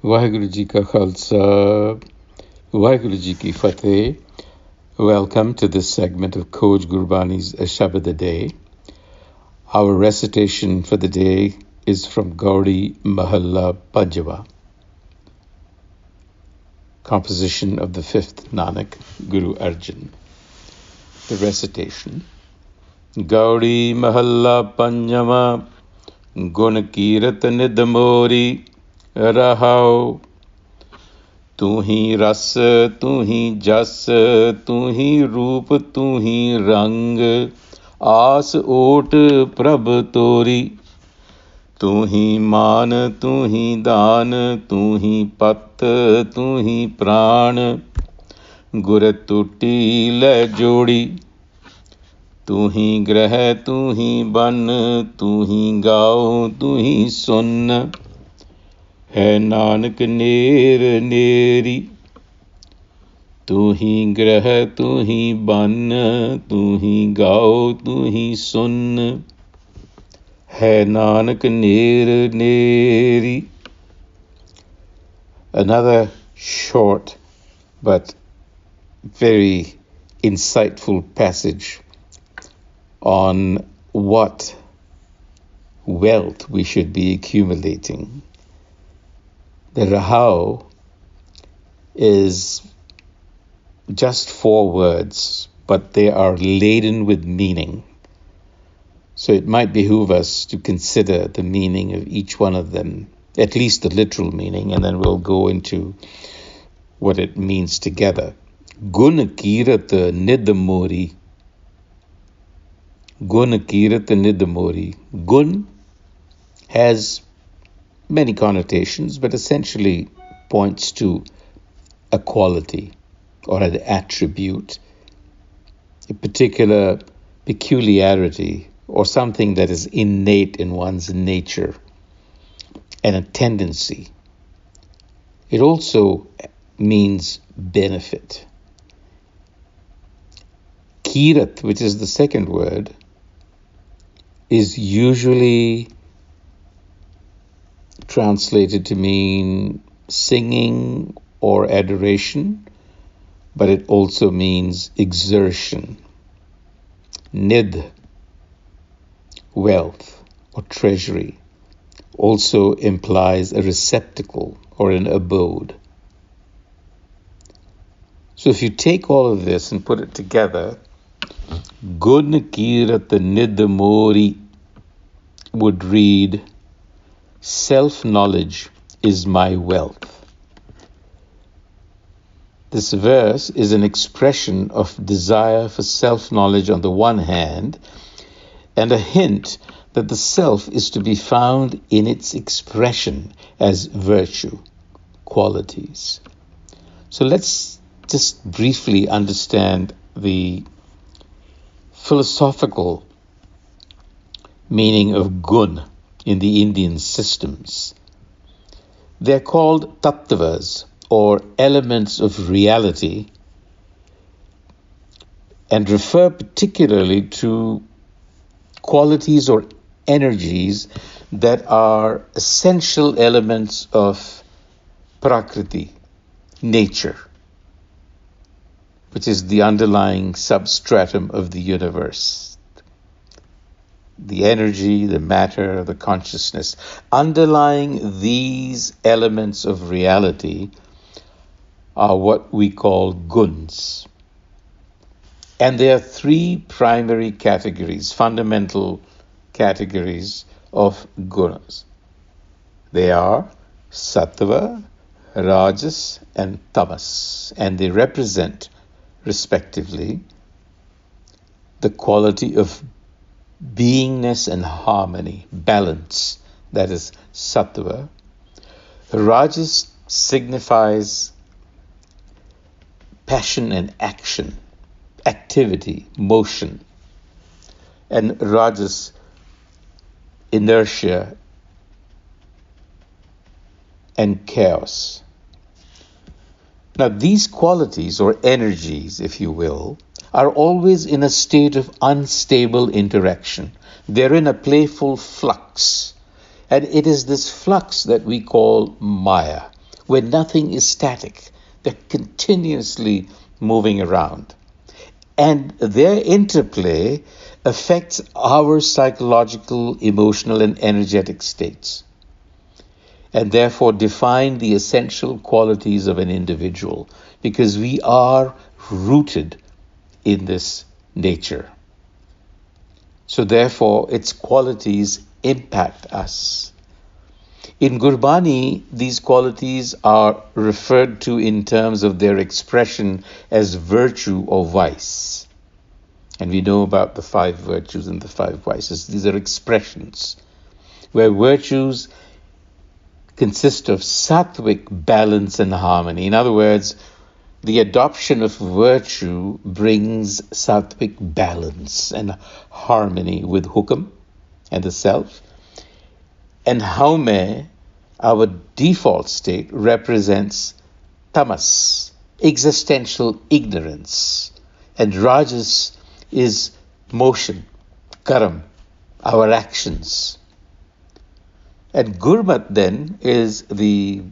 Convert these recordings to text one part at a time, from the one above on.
ਵਾਹਿਗੁਰੂ ਜੀ ਕਾ ਖਾਲਸਾ, ਵਾਹਿਗੁਰੂ ਜੀ ਕੀ fateh. Welcome to this segment of Coach Gurbani's a-sabad-a-day. Our recitation for the day is from Gaudi Mahalla Panjava, composition of the fifth Nanak, Guru Arjan. The recitation. Gaudi Mahalla Panjava, Gun Kirat Mori, रहाओ तू ही रस तू ही जस तू ही रूप तू ही रंग आस ओट प्रभ तोरी तू ही मान तू ही दान तू ही पत तू ही प्राण गुर टूटी ले जोड़ी तू ही ग्रह तू ही बन तू ही गाओ तू ही सुन है नानक नेर नेरी तू ही ग्रह तू ही बन तू ही गाओ तू ही सुन है नानक नेर नेरी. Another short but very insightful passage on what wealth we should be accumulating. The rahau is just 4 words, but they are laden with meaning. So it might behoove us to consider the meaning of each one of them, at least the literal meaning, and then we'll go into what it means together. Gun Kirat Mori. Gun Kirat Mori. Gun has many connotations, but essentially points to a quality or an attribute, a particular peculiarity or something that is innate in one's nature and a tendency. It also means benefit. Kirat, which is the second word, is usually translated to mean singing or adoration, but it also means exertion. Nidh, wealth or treasury, also implies a receptacle or an abode. So if you take all of this and put it together, Gun Kirat Nidh Mori would read, self-knowledge is my wealth. This verse is an expression of desire for self-knowledge on the one hand, and a hint that the self is to be found in its expression as virtue, qualities. So let's just briefly understand the philosophical meaning of gun in the Indian systems. They're called tattvas, or elements of reality, and refer particularly to qualities or energies that are essential elements of prakriti, nature, which is the underlying substratum of the universe. The energy, the matter, the consciousness. Underlying these elements of reality are what we call guns. And there are 3 primary categories, fundamental categories of gunas. They are sattva, rajas, and tamas. And they represent, respectively, the quality of beingness and harmony, balance, that is sattva. Rajas signifies passion and action, activity, motion, and rajas, inertia and chaos. Now, these qualities or energies, if you will, are always in a state of unstable interaction. They're in a playful flux. And it is this flux that we call Maya, where nothing is static. They're continuously moving around. And their interplay affects our psychological, emotional, and energetic states, and therefore define the essential qualities of an individual, because we are rooted in this nature. So therefore, its qualities impact us. In Gurbani, these qualities are referred to in terms of their expression as virtue or vice. And we know about the 5 virtues and the 5 vices. These are expressions, where virtues consist of sattvic balance and harmony. In other words, the adoption of virtue brings sattvic balance and harmony with hukam and the self. And haume, our default state, represents tamas, existential ignorance. And rajas is motion, karam, our actions. And gurmat then is the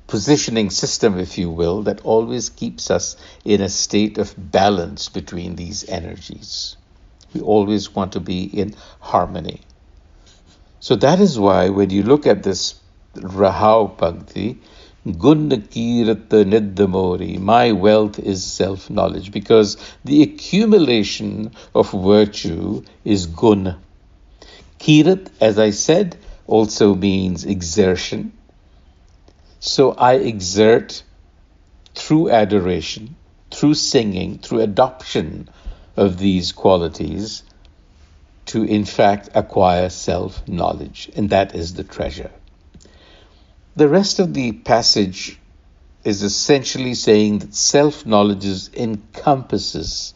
positioning system, if you will, that always keeps us in a state of balance between these energies. We always want to be in harmony. So that is why when you look at this Rahau Pankti, Gun Kirat Prabh Mori, my wealth is self-knowledge, because the accumulation of virtue is gun. Kirat, as I said, also means exertion. So I exert through adoration, through singing, through adoption of these qualities to in fact acquire self-knowledge, and that is the treasure. The rest of the passage is essentially saying that self-knowledge encompasses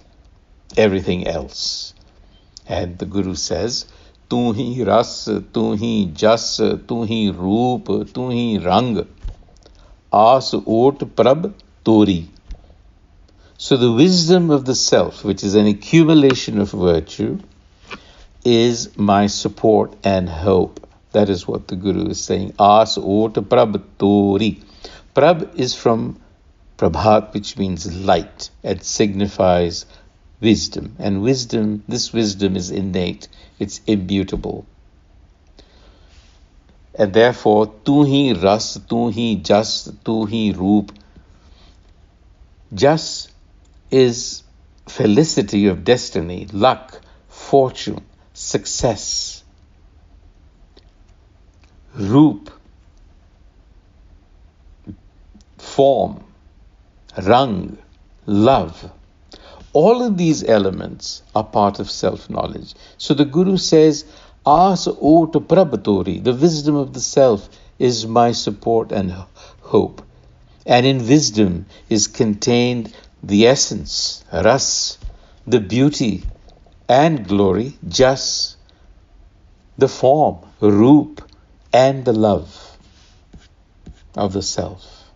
everything else. And the Guru says, Tu hi ras, tu hi jas, tu hi roop, tu hi rang, as ot prabh tori. So the wisdom of the self, which is an accumulation of virtue, is my support and hope. That is what the Guru is saying. As ot prabh tori. Prabh is from Prabhat, which means light, and signifies wisdom. And wisdom, this wisdom is innate, it's immutable. And therefore, tu hi ras, tu hi jas, tu hi roop. Jas is felicity of destiny, luck, fortune, success. Roop, form, rang, love. All of these elements are part of self-knowledge. So the Guru says, As ot prabh tori, the wisdom of the self is my support and hope. And in wisdom is contained the essence, ras, the beauty and glory, jas, the form, roop, and the love of the self.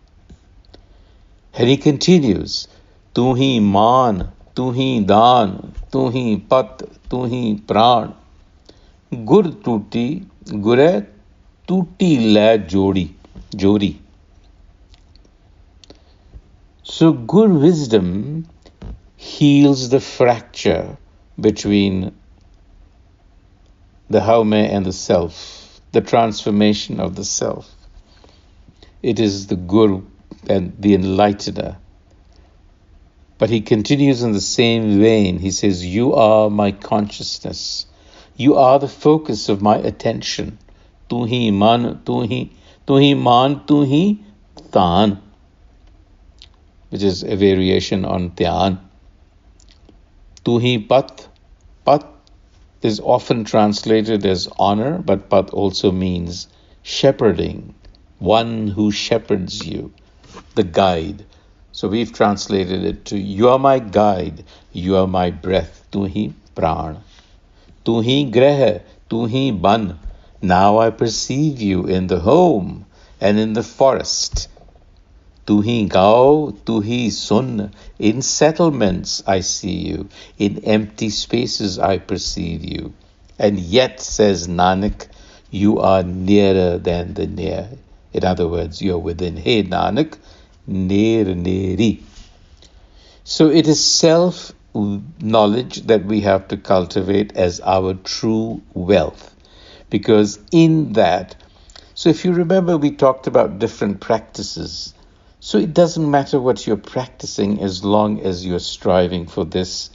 And he continues, Tu hi maan, tu hi daan, tu hi pat, tu hi pran. Gur tuti, gure tuti la jodi. So Gur wisdom heals the fracture between the haume and the self, the transformation of the self. It is the Guru and the enlightener. But he continues in the same vein. He says, You are my consciousness. You are the focus of my attention. Tu hi man, tu hi taan, which is a variation on dhyan. Tu hi pat. Pat is often translated as honor, but pat also means shepherding, one who shepherds you, the guide. So we've translated it to, You are my guide, you are my breath, tu hi pran. Tu hi greh, tu hi ban. Now I perceive you in the home and in the forest. Tu hi gao, tu hi sun. In settlements I see you. In empty spaces I perceive you. And yet, says Nanak, you are nearer than the near. In other words, you're within. Hey Nanak, ner neri. So it is self-knowledge that we have to cultivate as our true wealth. Because in that, so if you remember, we talked about different practices. So it doesn't matter what you're practicing as long as you're striving for this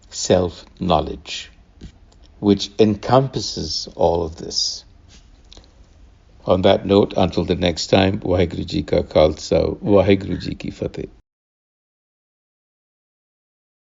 self-knowledge, which encompasses all of this. On that note, until the next time, Waheguru Ji Ka Khalsa, Waheguru Ji Ki Fateh.